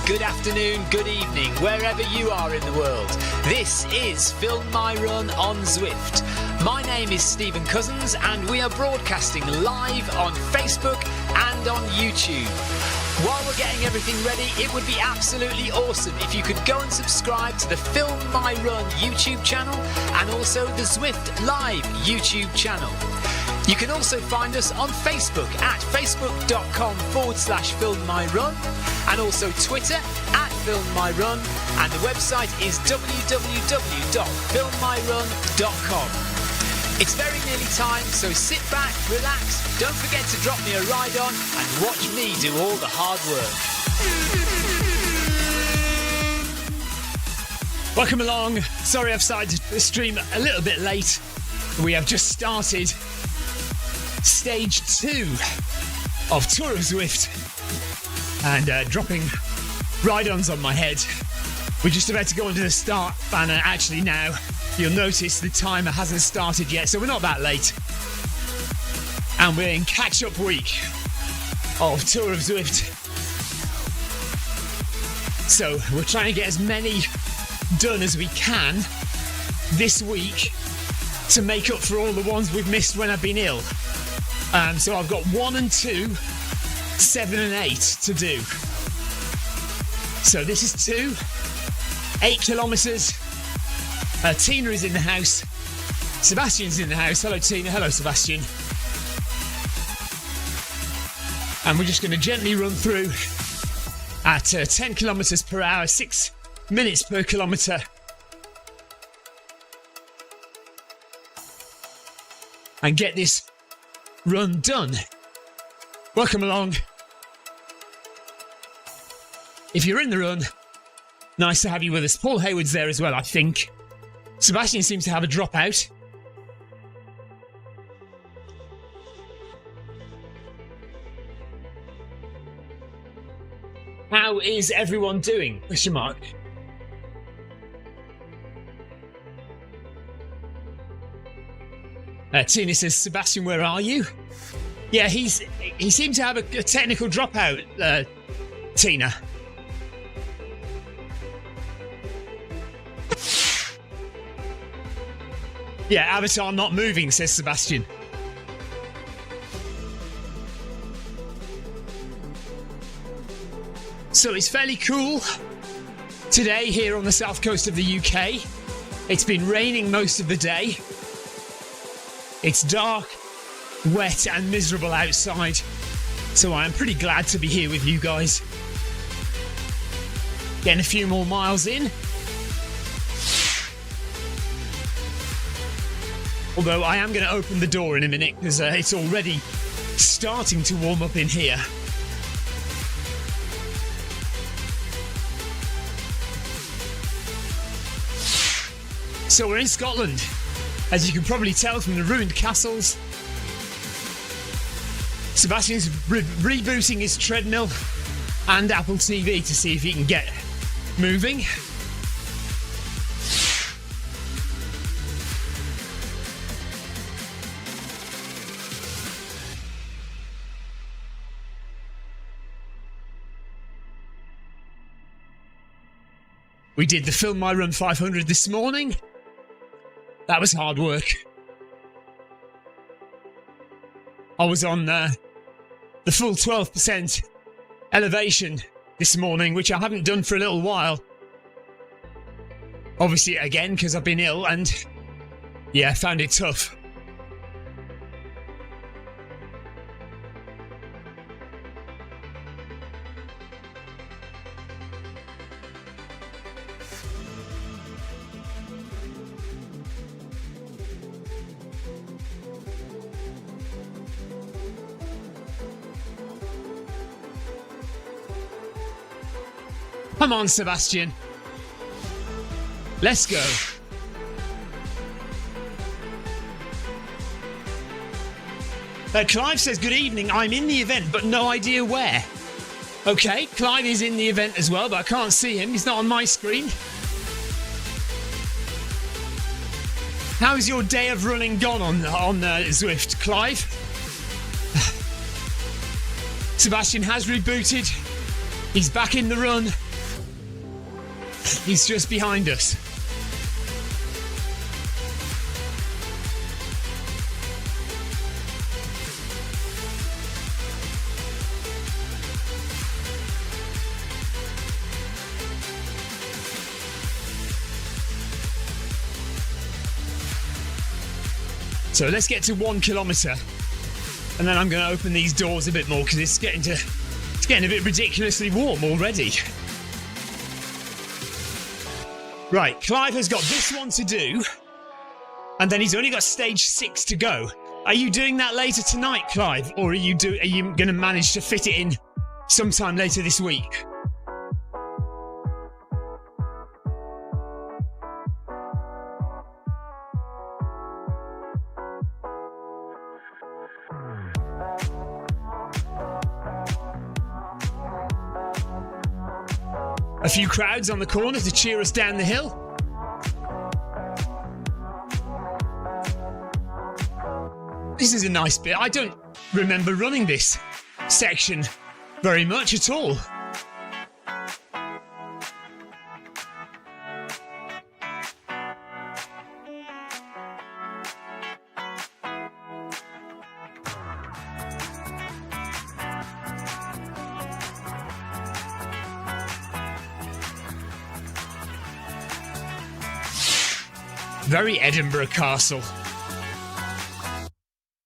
good afternoon, good evening, wherever you are in the world. This is Film My Run on Zwift. My name is Stephen Cousins and we are broadcasting live on Facebook and on YouTube. While we're getting everything ready, it would be absolutely awesome if you could go and subscribe to the Film My Run YouTube channel and also the Zwift Live YouTube channel. You can also find us on Facebook at facebook.com/filmmyrun and also Twitter at filmmyrun, and the website is www.filmmyrun.com. It's very nearly time, so sit back, relax, don't forget to drop me a ride on and watch me do all the hard work. Welcome along. Sorry I've started the stream a little bit late. We have just started stage 2 of Tour of Zwift and dropping ride-ons on my head. We're just about to go into the start banner. Actually now you'll notice the timer hasn't started yet, so we're not that late, and we're in catch-up week of Tour of Zwift, so we're trying to get as many done as we can this week to make up for all the ones we've missed when I've been ill. So I've got 1 and 2, 7 and 8 to do. So this is 2, 8 kilometres. Tina is in the house. Sebastian's in the house. Hello Tina, hello Sebastian. And we're just going to gently run through at 10 kilometres per hour, 6 minutes per kilometre. And get this run done. Welcome along. If you're in the run, nice to have you with us. Paul Hayward's there as well, I think. Sebastian seems to have a dropout. How is everyone doing? Question mark. Tina says, Sebastian, where are you? Yeah, he seemed to have a technical dropout, Tina. Yeah, avatar not moving, says Sebastian. So it's fairly cool today here on the south coast of the UK. It's been raining most of the day. It's dark, wet and miserable outside, so I am pretty glad to be here with you guys. Getting a few more miles in. Although I am going to open the door in a minute because it's already starting to warm up in here. So we're in Scotland, as you can probably tell from the ruined castles. Sebastian's rebooting his treadmill and Apple TV to see if he can get moving. We did the Film My Run 500 this morning. That was hard work. I was on the full 12% elevation this morning, which I haven't done for a little while. Obviously, again, because I've been ill and, yeah, found it tough. Come on, Sebastian. Let's go. Clive says, good evening. I'm in the event, but no idea where. Okay, Clive is in the event as well, but I can't see him. He's not on my screen. How's your day of running gone on Zwift, Clive? Sebastian has rebooted. He's back in the run. He's just behind us. So let's get to 1 kilometre, and then I'm going to open these doors a bit more because it's getting a bit ridiculously warm already. Right, Clive has got this one to do, and then he's only got stage 6 to go. Are you doing that later tonight, Clive, or are you going to manage to fit it in sometime later this week? A few crowds on the corner to cheer us down the hill. This is a nice bit. I don't remember running this section very much at all. Very Edinburgh Castle.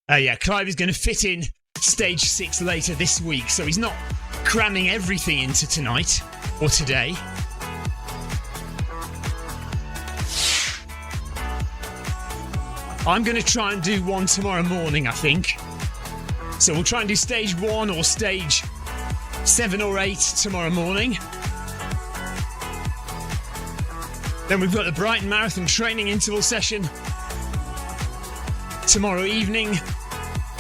Yeah, Clive is going to fit in stage 6 later this week, so he's not cramming everything into tonight or today. I'm going to try and do one tomorrow morning, I think. So we'll try and do stage 1 or stage 7 or 8 tomorrow morning. Then we've got the Brighton Marathon training interval session tomorrow evening,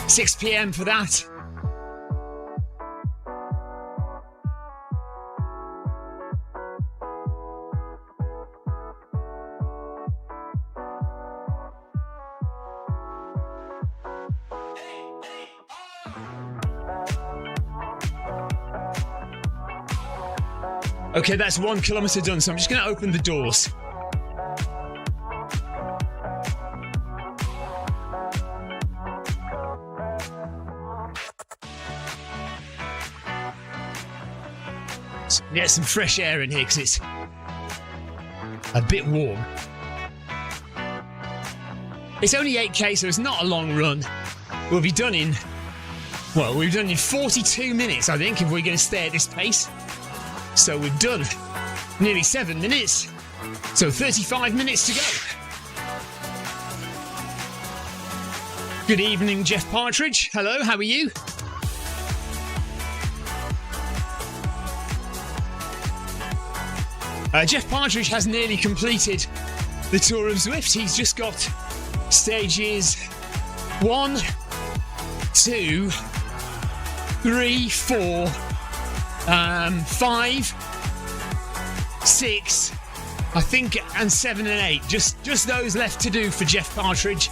6 p.m. for that. Okay, that's 1 kilometre done, so I'm just going to open the doors. So get some fresh air in here because it's a bit warm. It's only 8k, so it's not a long run. We'll be done in, well, we've done in 42 minutes, I think, if we're going to stay at this pace. So we've done nearly 7 minutes, so 35 minutes to go. Good evening, Jeff Partridge. Hello, how are you? Jeff Partridge has nearly completed the Tour of Zwift. He's just got stages 1, 2, 3, 4, 5, 6, I think, and 7 and 8. Just those left to do for Jeff Partridge.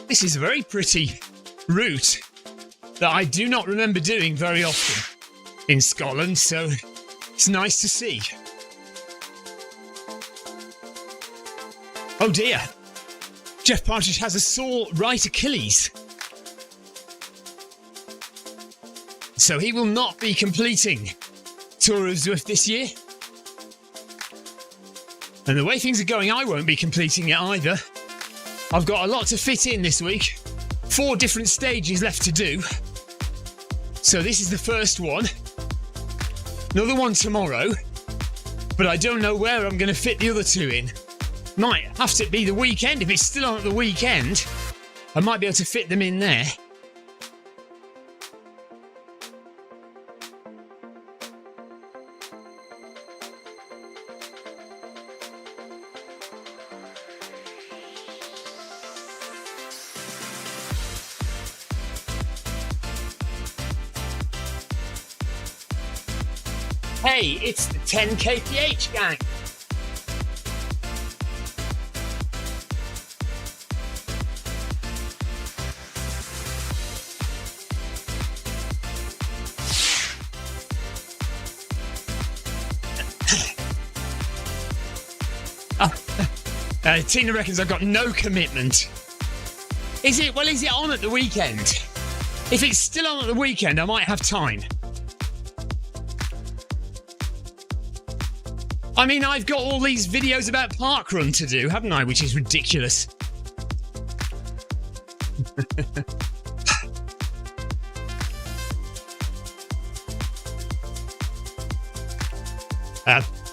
This is a very pretty route that I do not remember doing very often in Scotland, so it's nice to see. Oh dear, Jeff Partridge has a sore right Achilles, so he will not be completing Tour of Zwift this year. And the way things are going, I won't be completing it either. I've got a lot to fit in this week. 4 different stages left to do. So this is the first one. Another one tomorrow. But I don't know where I'm going to fit the other 2 in. Might have to be the weekend. If it's still on at the weekend, I might be able to fit them in there. Hey, it's the 10 kph gang. Tina reckons I've got no commitment. Is it? Well, is it on at the weekend? If it's still on at the weekend, I might have time. I mean, I've got all these videos about parkrun to do, haven't I? Which is ridiculous.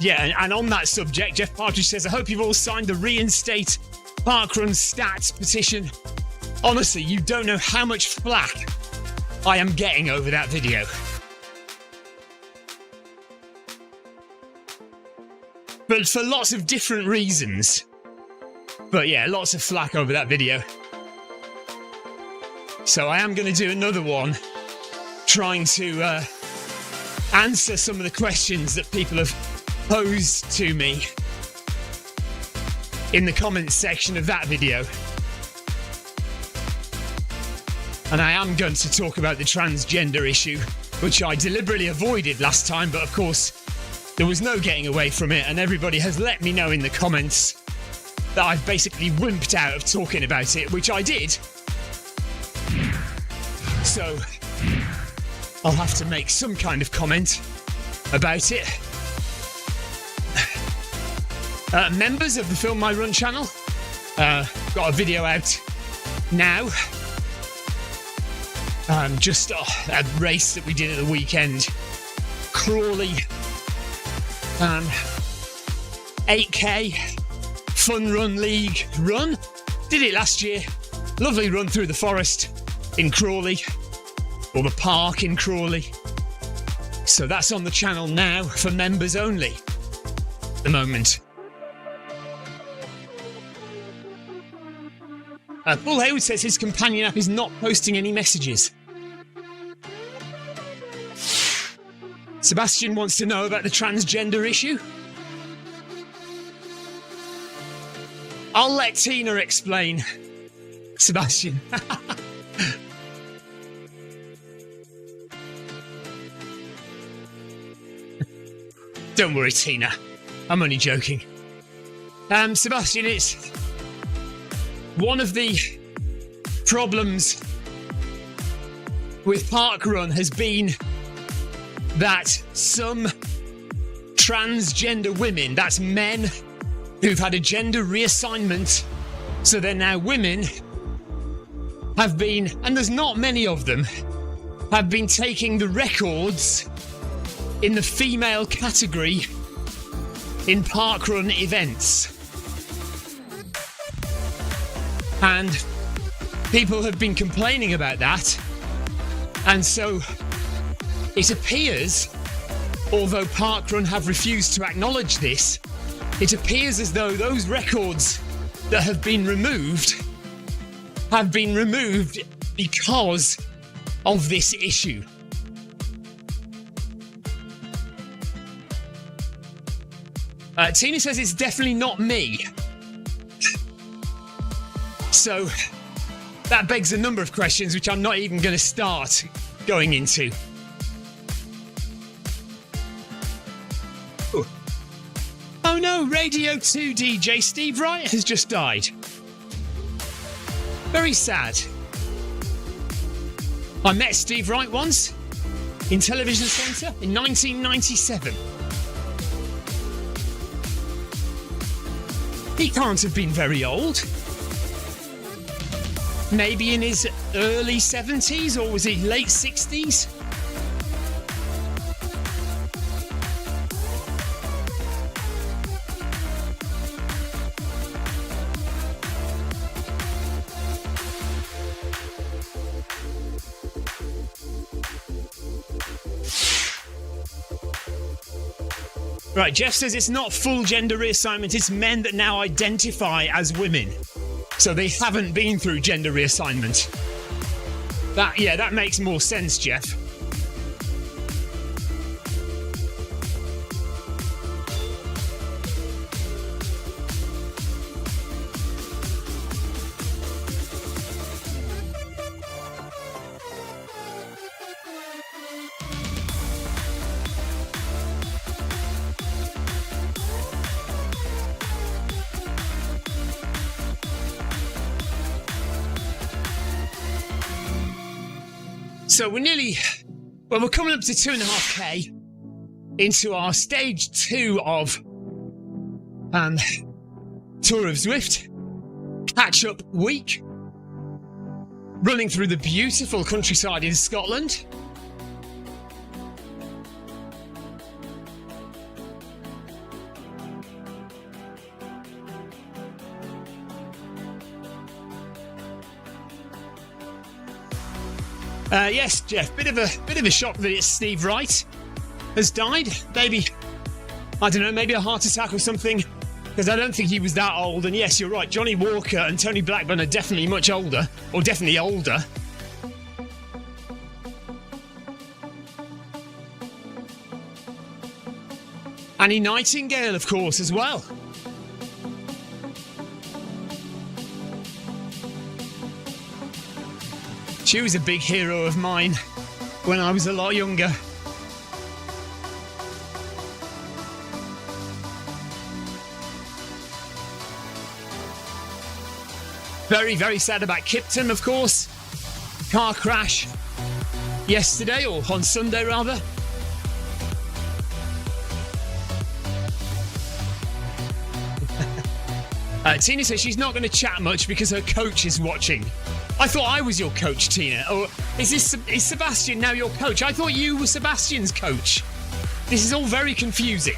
Yeah, and on that subject, Jeff Partridge says, I hope you've all signed the reinstate parkrun stats petition. Honestly, you don't know how much flack I am getting over that video. But for lots of different reasons. But yeah, lots of flack over that video. So I am going to do another one trying to answer some of the questions that people have posed to me in the comments section of that video. And I am going to talk about the transgender issue, which I deliberately avoided last time, but of course there was no getting away from it, and everybody has let me know in the comments that I've basically wimped out of talking about it, which I did. So I'll have to make some kind of comment about it. Members of the Film My Run channel, got a video out now. Just a race that we did at the weekend. Crawley 8k Fun Run League run. Did it last year. Lovely run through the forest in Crawley, or the park in Crawley. So that's on the channel now for members only at the moment. Paul Hayward says his companion app is not posting any messages. Sebastian wants to know about the transgender issue. I'll let Tina explain, Sebastian. Don't worry, Tina. I'm only joking. Sebastian, it's one of the problems with parkrun has been that some transgender women, that's men who've had a gender reassignment, so they're now women, have been, and there's not many of them, have been taking the records in the female category in parkrun events. And people have been complaining about that. And so it appears, although parkrun have refused to acknowledge this, it appears as though those records that have been removed because of this issue. Tina says it's definitely not me. So that begs a number of questions which I'm not even going to start going into. Ooh. Oh no, Radio 2 DJ Steve Wright has just died. Very sad. I met Steve Wright once in Television Centre in 1997. He can't have been very old. Maybe in his early 70s, or was he late 60s? Right, Jeff says it's not full gender reassignment, it's men that now identify as women. So they haven't been through gender reassignment. That makes more sense, Jeff. So we're coming up to 2.5k into our stage 2 of Tour of Zwift catch-up week, running through the beautiful countryside in Scotland. Yes, Jeff, bit of a shock that it's Steve Wright has died. Maybe, I don't know, maybe a heart attack or something, because I don't think he was that old. And yes, you're right, Johnny Walker and Tony Blackburn are definitely much older, or definitely older. Annie Nightingale, of course, as well. She was a big hero of mine when I was a lot younger. Very, very sad about Kipton, of course. Car crash yesterday, or on Sunday rather. Tina says she's not going to chat much because her coach is watching. I thought I was your coach, Tina. Or is Sebastian now your coach? I thought you were Sebastian's coach. This is all very confusing.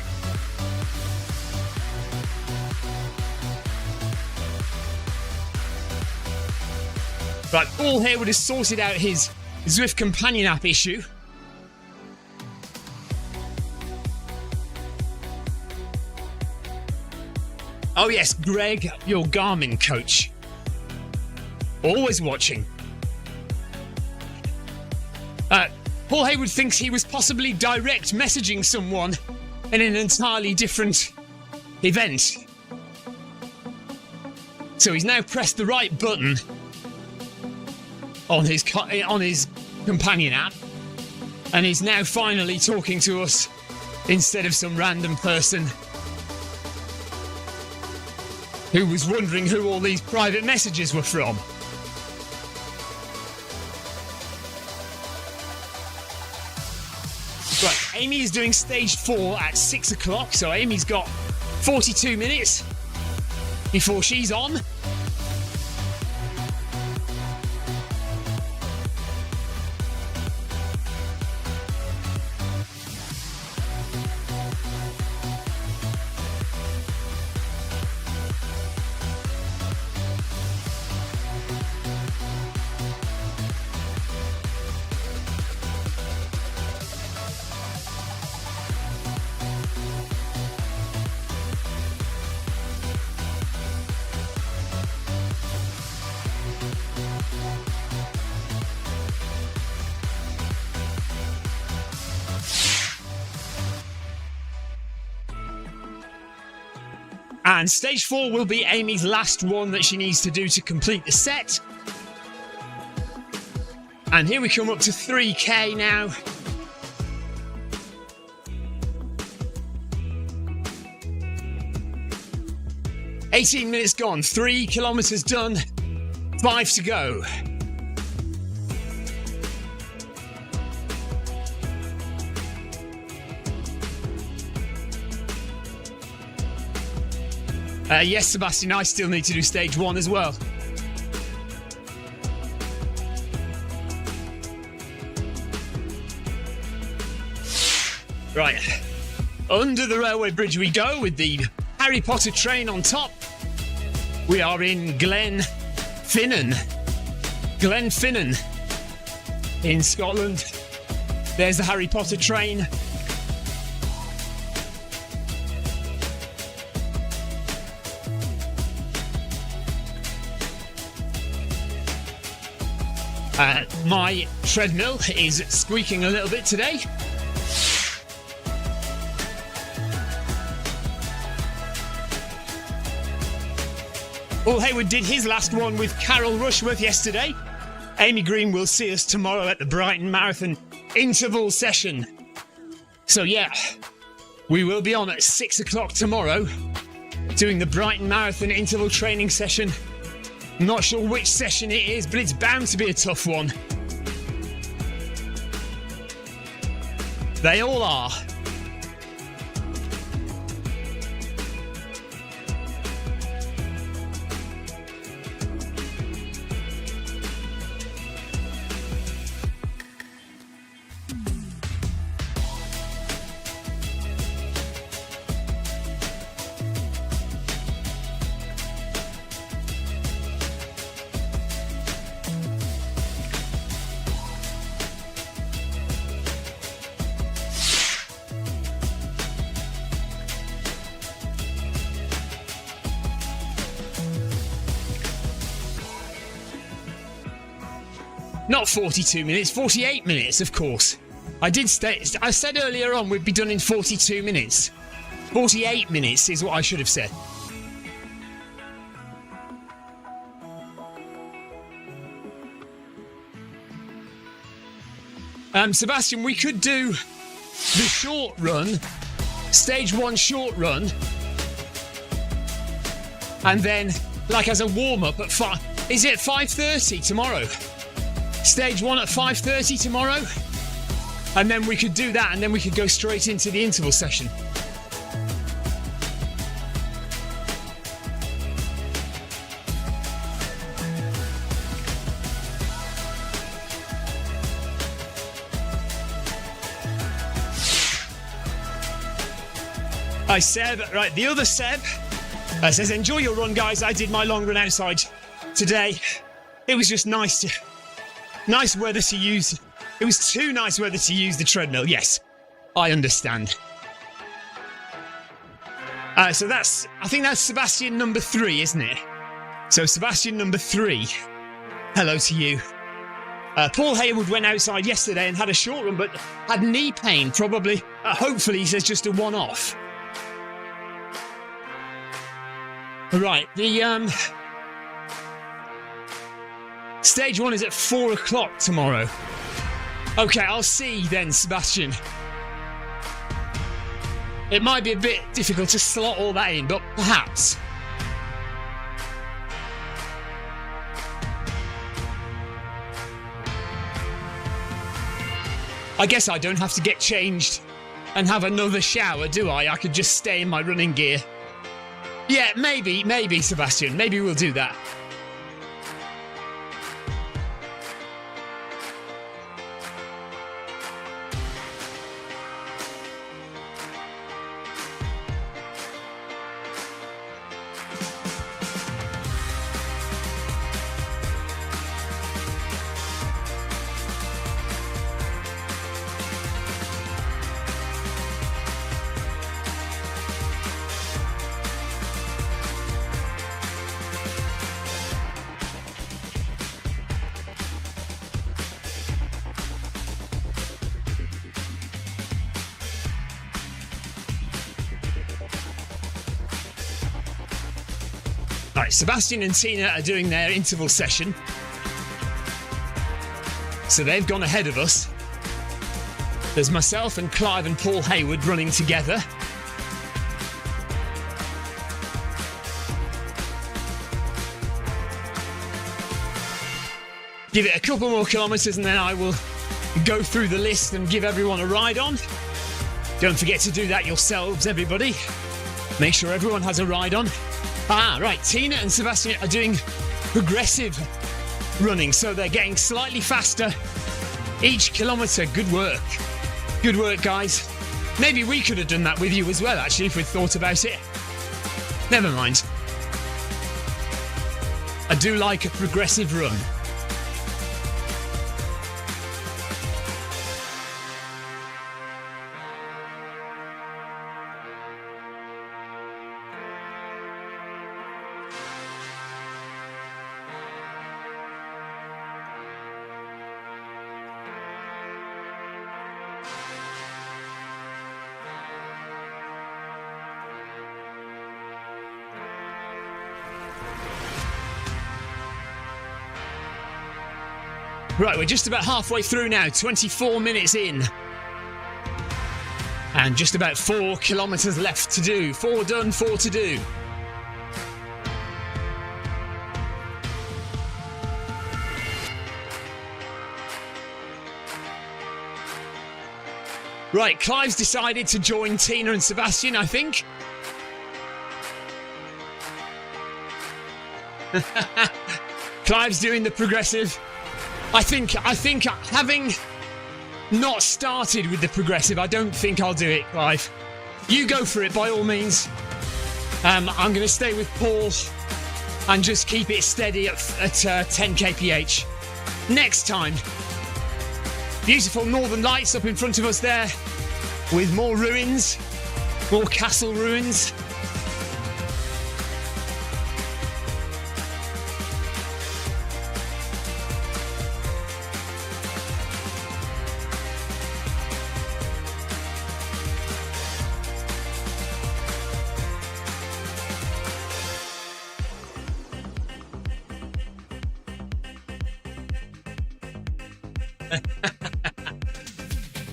Right, Paul Hayward has sorted out his Zwift companion app issue. Oh yes, Greg, your Garmin coach. Always watching. Paul Hayward thinks he was possibly direct messaging someone in an entirely different event. So he's now pressed the right button on his companion app, and he's now finally talking to us instead of some random person who was wondering who all these private messages were from. Right, Amy is doing stage 4 at 6 o'clock, so Amy's got 42 minutes before she's on. And stage 4 will be Amy's last one that she needs to do to complete the set. And here we come up to 3k now. "18 minutes gone, 3 kilometres done, 5 to go." Yes, Sebastian, I still need to do stage 1 as well. Right, under the railway bridge we go with the Harry Potter train on top. We are in Glenfinnan in Scotland. There's the Harry Potter train. My treadmill is squeaking a little bit today. Paul Hayward did his last one with Carol Rushworth yesterday. Amy Green will see us tomorrow at the Brighton Marathon interval session. So yeah, we will be on at 6 o'clock tomorrow doing the Brighton Marathon interval training session. Not sure which session it is, but it's bound to be a tough one. They all are. Not 42 minutes, 48 minutes, of course. I said earlier on we'd be done in 42 minutes. 48 minutes is what I should have said. Sebastian, we could do the short run, stage 1 short run, and then, like as a warm-up at 5... Is it 5:30 tomorrow? Stage 1 at 5:30 tomorrow, and then we could do that, and then we could go straight into the interval session. Hi Seb, right, the other Seb says, enjoy your run guys, I did my long run outside today. It was just nice weather to use. It was too nice weather to use the treadmill. Yes, I understand. So I think that's Sebastian number 3, isn't it? So Sebastian number 3, hello to you. Paul Hayward went outside yesterday and had a short run, but had knee pain, probably. Hopefully, he says just a one-off. Right, the stage 1 is at 4 o'clock tomorrow. Okay, I'll see then, Sebastian. It might be a bit difficult to slot all that in, but perhaps. I guess I don't have to get changed and have another shower, do I? I could just stay in my running gear. Yeah, maybe, Sebastian. Maybe we'll do that. Right, Sebastian and Tina are doing their interval session. So they've gone ahead of us. There's myself and Clive and Paul Hayward running together. Give it a couple more kilometres and then I will go through the list and give everyone a ride on. Don't forget to do that yourselves, everybody. Make sure everyone has a ride on. Right, Tina and Sebastian are doing progressive running, so they're getting slightly faster each kilometre. Good work. Good work, guys. Maybe we could have done that with you as well, actually, if we'd thought about it. Never mind. I do like a progressive run. Right, we're just about halfway through now, 24 minutes in. And just about 4 kilometres left to do. 4 done, 4 to do. Right, Clive's decided to join Tina and Sebastian, I think. Clive's doing the progressive. I think having not started with the progressive, I don't think I'll do it, Clive. You go for it by all means. I'm going to stay with Paul and just keep it steady at 10 kph. Next time, beautiful northern lights up in front of us there with more ruins, more castle ruins.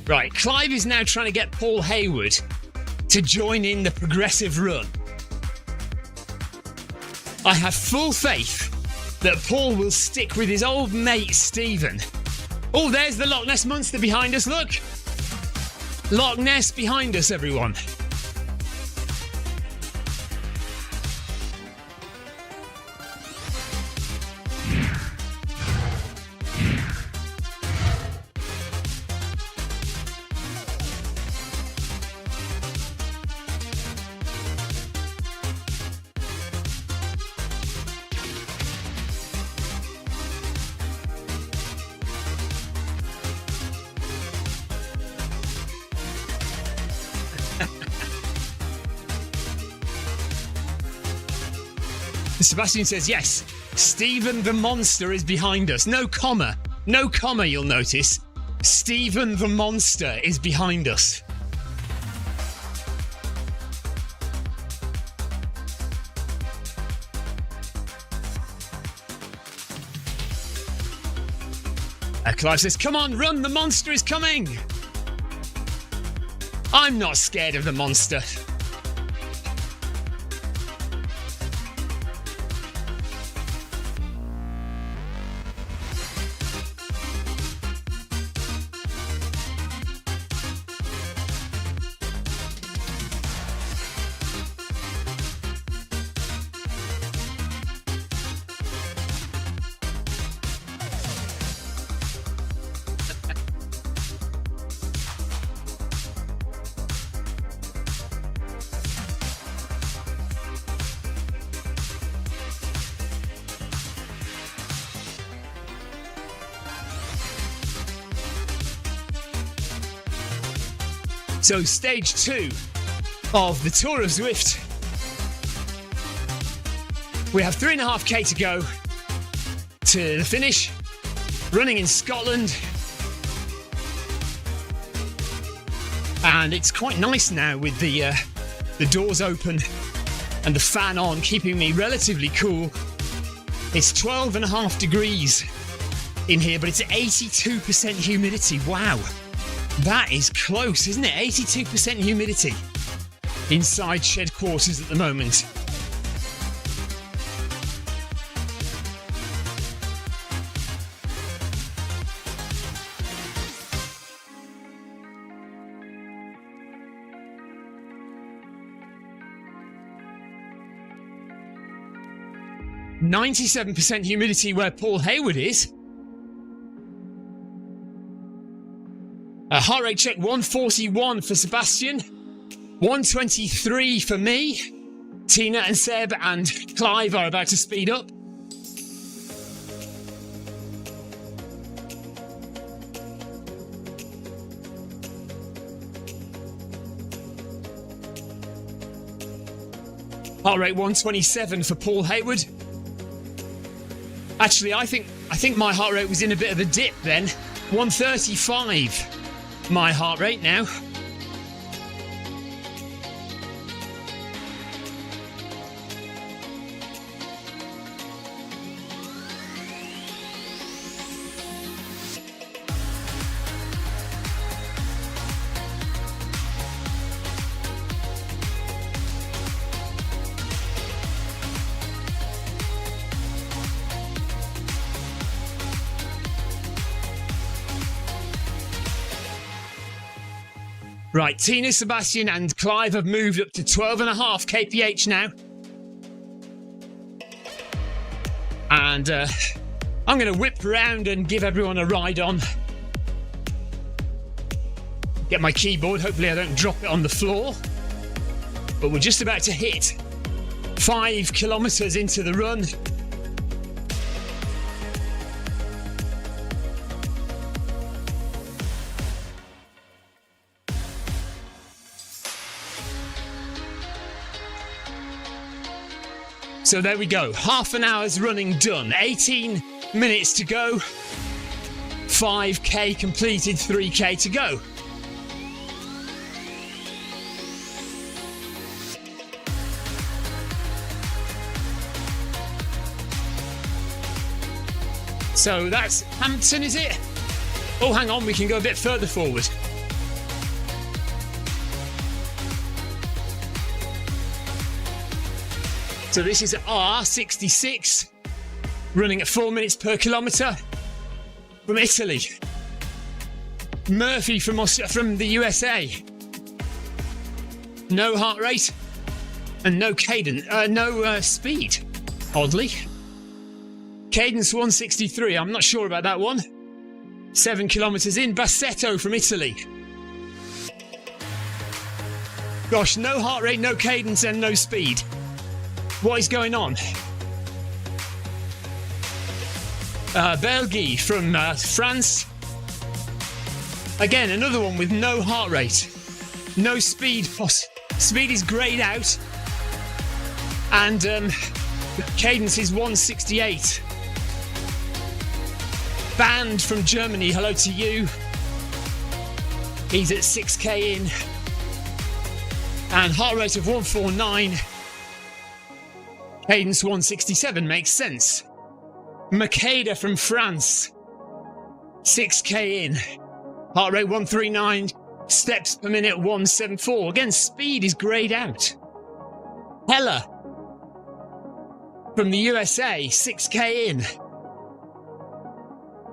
Right, Clive is now trying to get Paul Hayward to join in the progressive run. I have full faith that Paul will stick with his old mate Stephen. Oh, there's the Loch Ness Monster behind us, look! Loch Ness behind us, everyone. Sebastian says, yes, Stephen the Monster is behind us. No comma, you'll notice. Stephen the Monster is behind us. Clive says, come on, run, the monster is coming. I'm not scared of the monster. So stage 2 of the Tour of Zwift. We have 3.5k to go to the finish, running in Scotland. And it's quite nice now with the doors open and the fan on, keeping me relatively cool. It's 12.5 degrees in here, but it's 82% humidity. Wow. That is close, isn't it? 82% humidity inside shed quarters at the moment. .97% humidity where Paul Hayward is. Heart rate check 141 for Sebastian, 123 for me. Tina and Seb and Clive are about to speed up. Heart rate 127 for Paul Hayward. Actually, I think my heart rate was in a bit of a dip then. 135. My heart rate now. Right, Tina, Sebastian and Clive have moved up to 12.5 kph now. And I'm going to whip around and give everyone a ride on. Get my keyboard, hopefully I don't drop it on the floor. But we're just about to hit 5 kilometres into the run. So there we go, half an hour's running done, 18 minutes to go, 5k completed, 3k to go. So that's Hampton, is it? Oh, hang on, we can go a bit further forward. So this is R66, running at 4 minutes per kilometre from Italy. Murphy from the USA. No heart rate and no cadence, no speed, oddly. Cadence 163, I'm not sure about that one. 7 kilometres in, Bassetto from Italy. Gosh, no heart rate, no cadence and no speed. What is going on? Belgique from France. Again, another one with no heart rate, no speed. Speed is greyed out, and cadence is 168. Band from Germany, hello to you. He's at 6k in, and heart rate of 149. Cadence 167 makes sense. Makeda from France, 6k in, heart rate 139, steps per minute 174. Again, speed is greyed out. Heller from the USA, 6k in,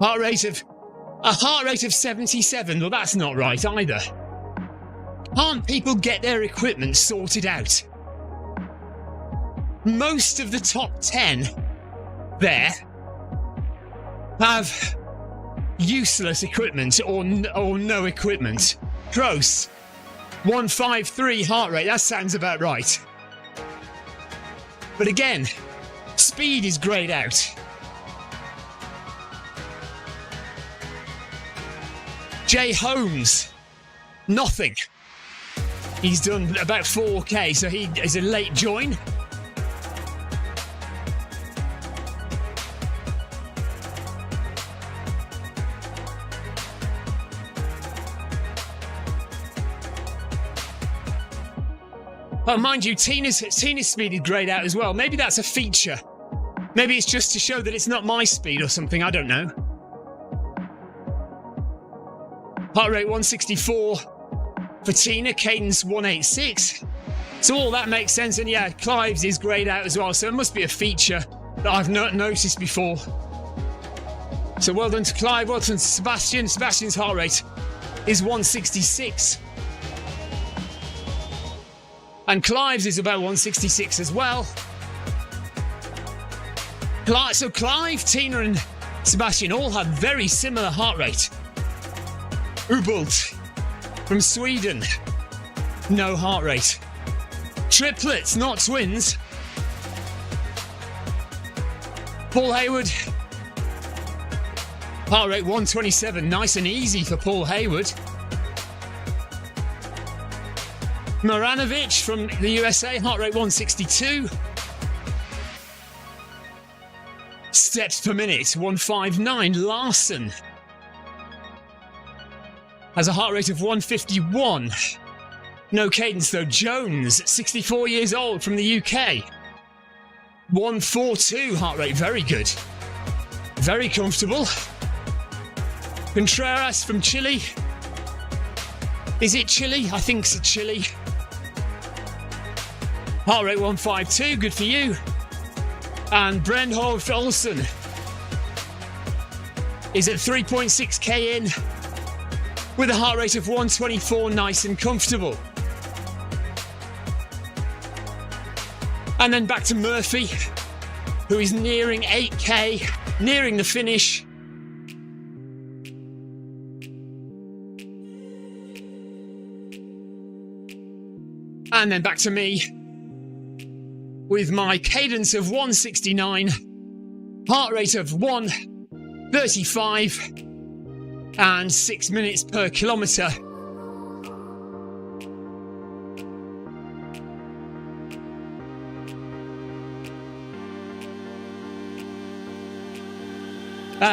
heart rate of 77. Well, that's not right either. Can't people get their equipment sorted out? Most of the top 10 there have useless equipment or no equipment. Gross. 153 heart rate, that sounds about right. But again, speed is greyed out. Jay Holmes, nothing. He's done about 4k, so he is a late join. Oh, mind you, Tina's speed is greyed out as well. Maybe that's a feature. Maybe it's just to show that it's not my speed or something, I don't know. Heart rate 164 for Tina, cadence 186. So all that makes sense, and yeah, Clive's is greyed out as well, so it must be a feature that I've not noticed before. So well done to Clive, well done to Sebastian. Sebastian's heart rate is 166. And Clive's is about 166 as well. So Clive, Tina and Sebastian all have very similar heart rate. Ubult from Sweden, no heart rate. Triplets, not twins. Paul Hayward, heart rate 127, nice and easy for Paul Hayward. Maranovic from the USA, heart rate 162. Steps per minute, 159. Larson has a heart rate of 151. No cadence though. Jones, 64 years old from the UK. 142 heart rate, very good. Very comfortable. Contreras from Chile. Is it Chile? I think it's Chile. Heart rate 152, good for you. And Brenholt Olsen is at 3.6k in. with a heart rate of 124, nice and comfortable. And then back to Murphy, who is nearing 8k, nearing the finish. And then back to me with my cadence of 169, heart rate of 135 and 6 minutes per kilometre.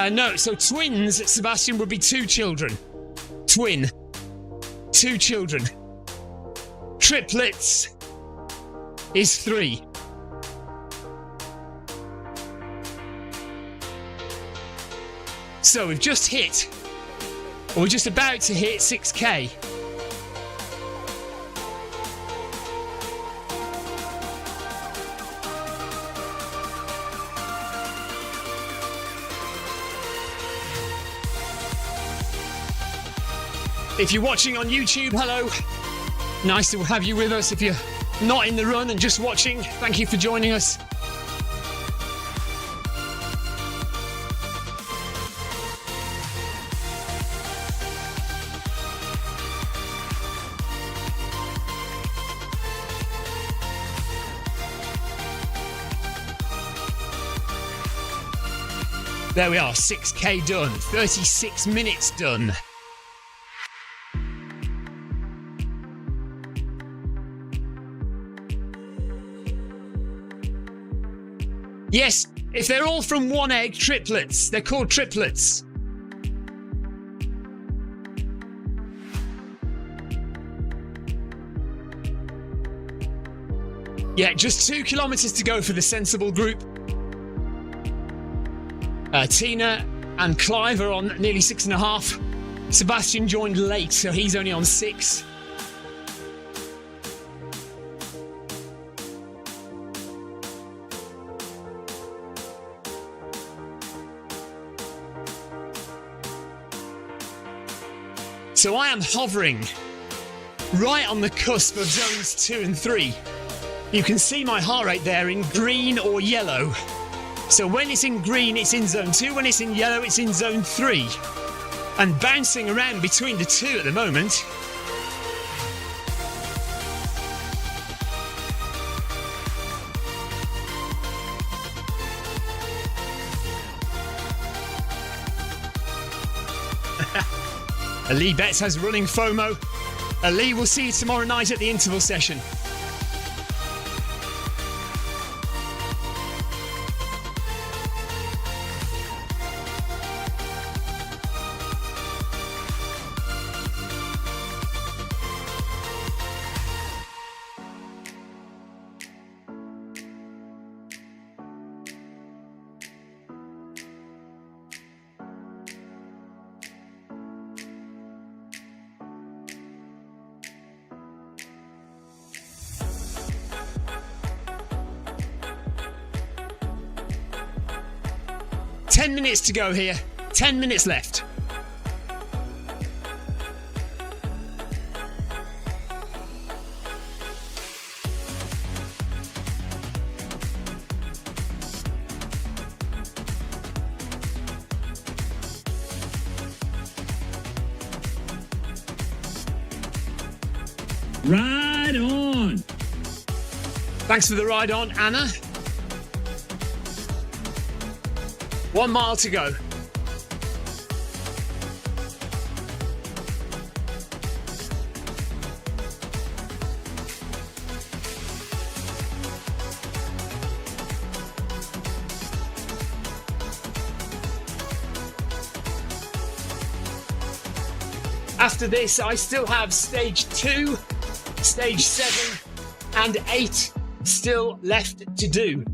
No, so twins, Sebastian, would be 2 children. Twin. 2 children. Triplets is 3. So we've just hit, or we're just about to hit 6k. If you're watching on YouTube, hello. Nice to have you with us. If you're not in the run and just watching, thank you for joining us. There we are, 6k done, 36 minutes done. Yes, if they're all from one egg, triplets. They're called triplets. Yeah, just 2 kilometres to go for the sensible group. Tina and Clive are on nearly 6.5. Sebastian joined late, so he's only on 6. So I am hovering right on the cusp of zones 2 and 3. You can see my heart rate there in green or yellow. So when it's in green, it's in zone 2. When it's in yellow, it's in zone 3. And bouncing around between the 2 at the moment. Ali Betts has running FOMO. Ali, we'll see you tomorrow night at the interval session. Ten minutes to go here. 10 minutes left. Ride on. Thanks for the ride on, Anna. 1 mile to go. After this, I still have stage 2, stage 7, and 8 still left to do.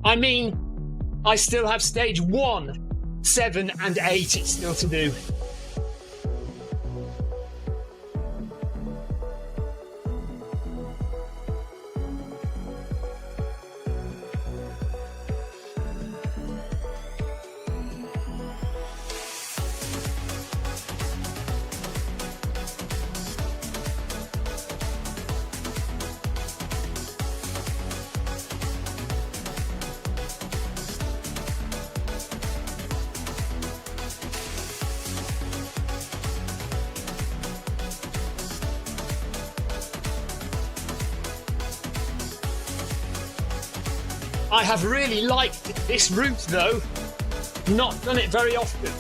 I mean, I still have stage 1, 7, and 8 still to do. I have really liked this route though. Not done it very often.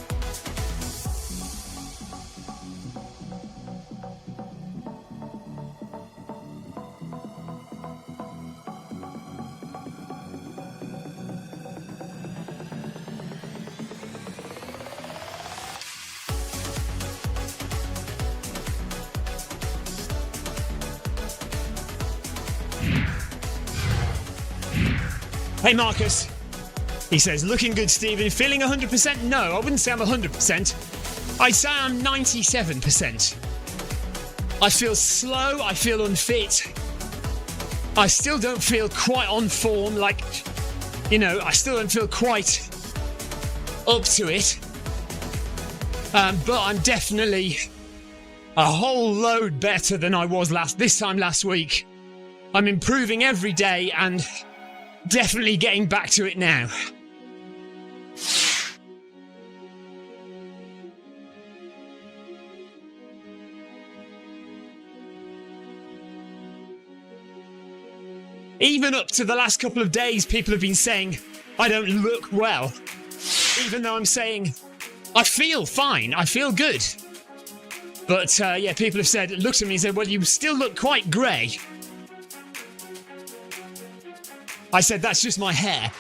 Hey Marcus, he says, looking good Stephen, feeling 100%? No, I wouldn't say I'm 100%. I'd say I'm 97%. I feel slow, I feel unfit. I still don't feel quite on form, like, I still don't feel quite up to it. But I'm definitely a whole load better than I was this time last week. I'm improving every day and definitely getting back to it now. Even up to the last couple of days, people have been saying I don't look well. Even though I'm saying I feel fine, I feel good. But people have looked at me and said, well, you still look quite grey. I said, that's just my hair.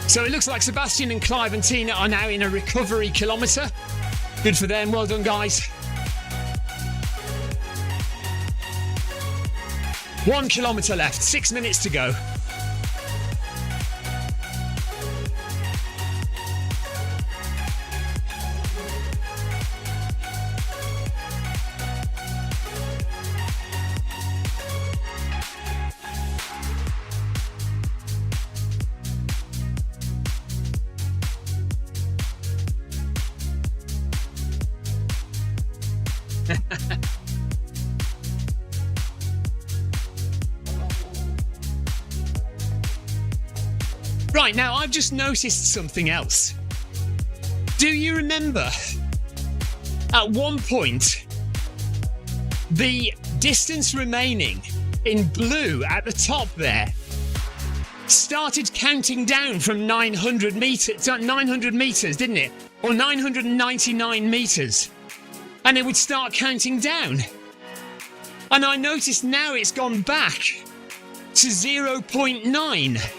So it looks like Sebastian and Clive and Tina are now in a recovery kilometre. Good for them. Well done, guys. 1 kilometre left. 6 minutes to go. Right, now I've just noticed something else. Do you remember at one point the distance remaining in blue at the top there started counting down from 900 meters, didn't it? Or 999 meters. And it would start counting down. And I noticed now it's gone back to 0.9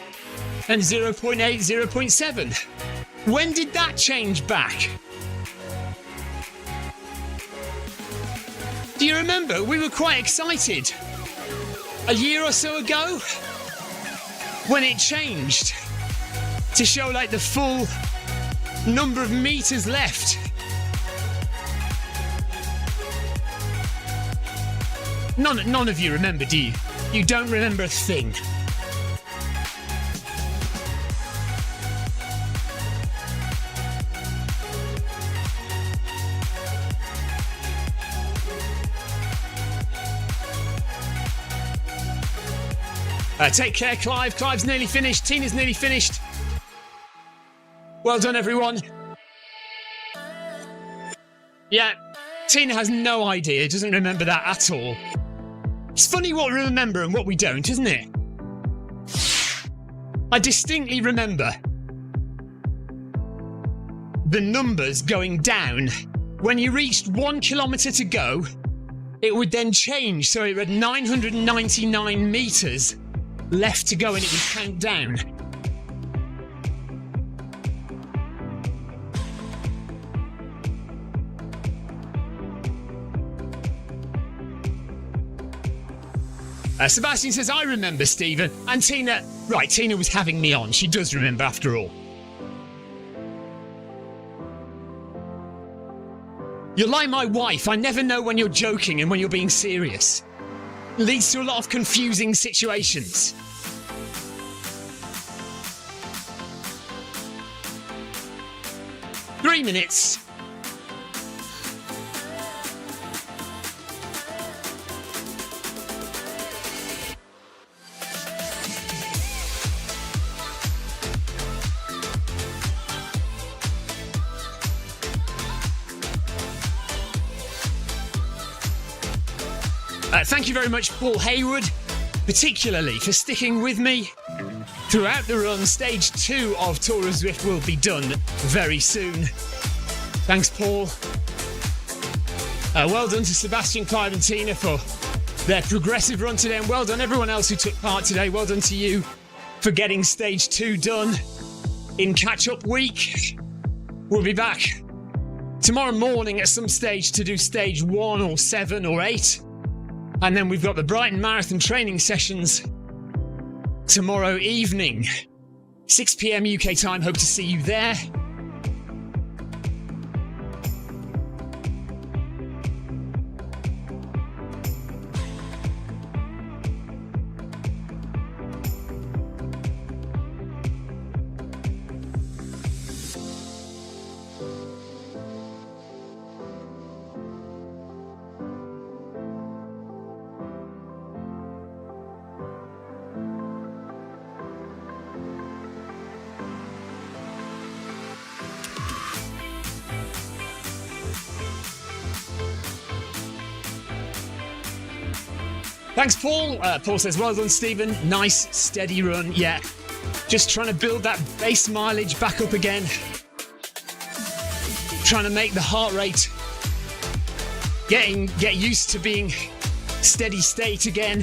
and 0.8, 0.7. When did that change back? Do you remember? We were quite excited a year or so ago when it changed to show like the full number of meters left. None of you remember, do you? You don't remember a thing. Take care, Clive. Clive's nearly finished. Tina's nearly finished. Well done, everyone. Yeah, Tina has no idea. Doesn't remember that at all. It's funny what we remember and what we don't, isn't it? I distinctly remember the numbers going down. When you reached 1 kilometre to go, it would then change. So it had 999 metres left to go and it would count down. Sebastian says, I remember, Stephen. And Tina, right, Tina was having me on. She does remember after all. You're like my wife. I never know when you're joking and when you're being serious. leads to a lot of confusing situations. Three minutes. Thank you very much, Paul Hayward, particularly for sticking with me throughout the run. Stage 2 of Tour of Zwift will be done very soon. Thanks, Paul. Well done to Sebastian, Clive and Tina for their progressive run today, and well done everyone else who took part today. Well done to you for getting Stage 2 done in catch-up week. We'll be back tomorrow morning at some stage to do Stage 1 or 7 or 8. And then we've got the Brighton Marathon training sessions tomorrow evening, 6 p.m. UK time. Hope to see you there. Thanks, Paul. Paul says, well done, Stephen. Nice, steady run. Yeah, just trying to build that base mileage back up again. Trying to make the heart rate get used to being steady state again.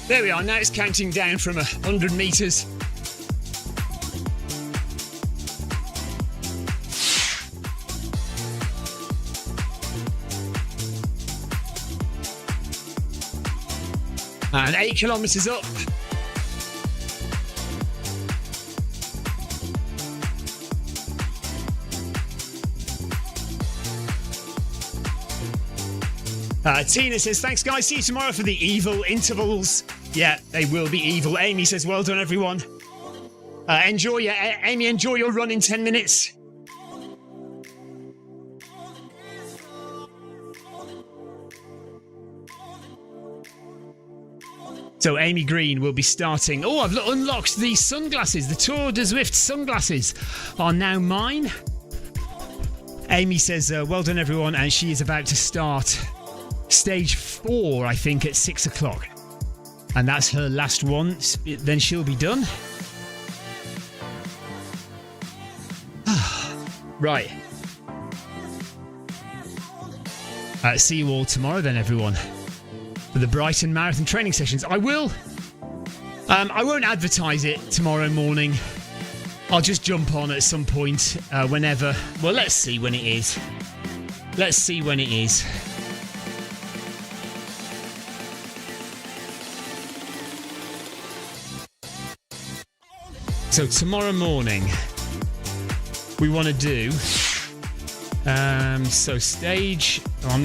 There we are, now it's counting down from 100 metres. And 8 kilometres up. Tina says, thanks guys, see you tomorrow for the evil intervals. Yeah, they will be evil. Amy says, well done everyone. Amy, enjoy your run in 10 minutes. So Amy Green will be starting. Oh, I've unlocked the sunglasses. The Tour de Zwift sunglasses are now mine. Amy says, well done everyone, and she is about to start stage 4, I think, at 6 o'clock. And that's her last one. Then she'll be done. Right. See you all tomorrow then, everyone, for the Brighton Marathon training sessions. I won't advertise it tomorrow morning. I'll just jump on at some point, whenever. Well, let's see when it is. Let's see when it is. So tomorrow morning, we want to do, so stage 1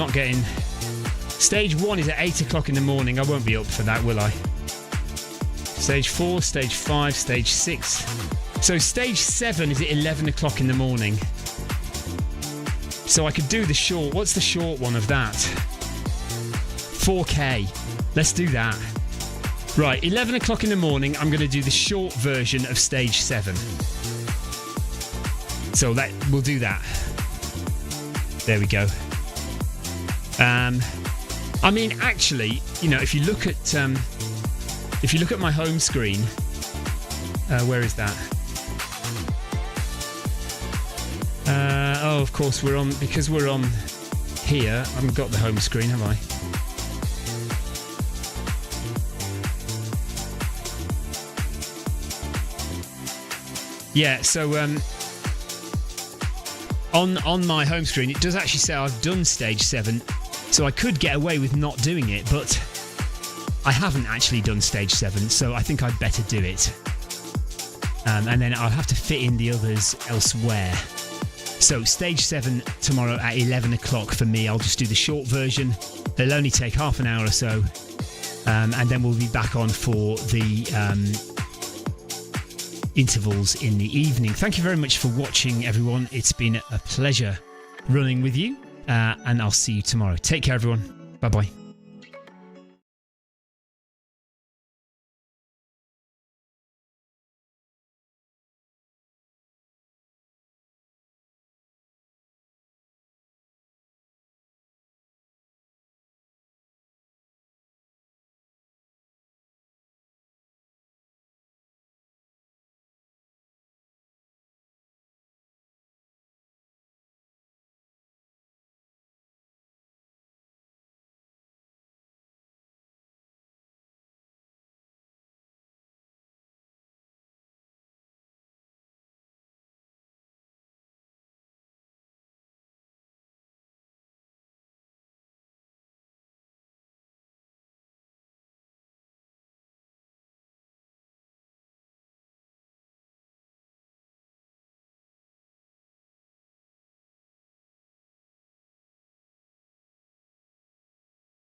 is at 8 o'clock in the morning. I won't be up for that, will I? Stage 4, stage 5, stage 6. So stage 7 is at 11 o'clock in the morning. So I could do the short, what's the short one of that? 4K. Let's do that. Right, 11 o'clock in the morning, I'm going to do the short version of stage 7. So we'll do that. There we go. I mean, actually, you know, if you look at my home screen, where is that? Oh, of course, because we're on here. I haven't got the home screen, have I? Yeah, so on my home screen, it does actually say I've done stage 7, so I could get away with not doing it, but I haven't actually done stage 7, so I think I'd better do it. And then I'll have to fit in the others elsewhere. So stage 7 tomorrow at 11 o'clock for me. I'll just do the short version. It'll only take half an hour or so, and then we'll be back on for the intervals in the evening. Thank you very much for watching, everyone. It's been a pleasure running with you, and I'll see you tomorrow. Take care, everyone. Bye-bye.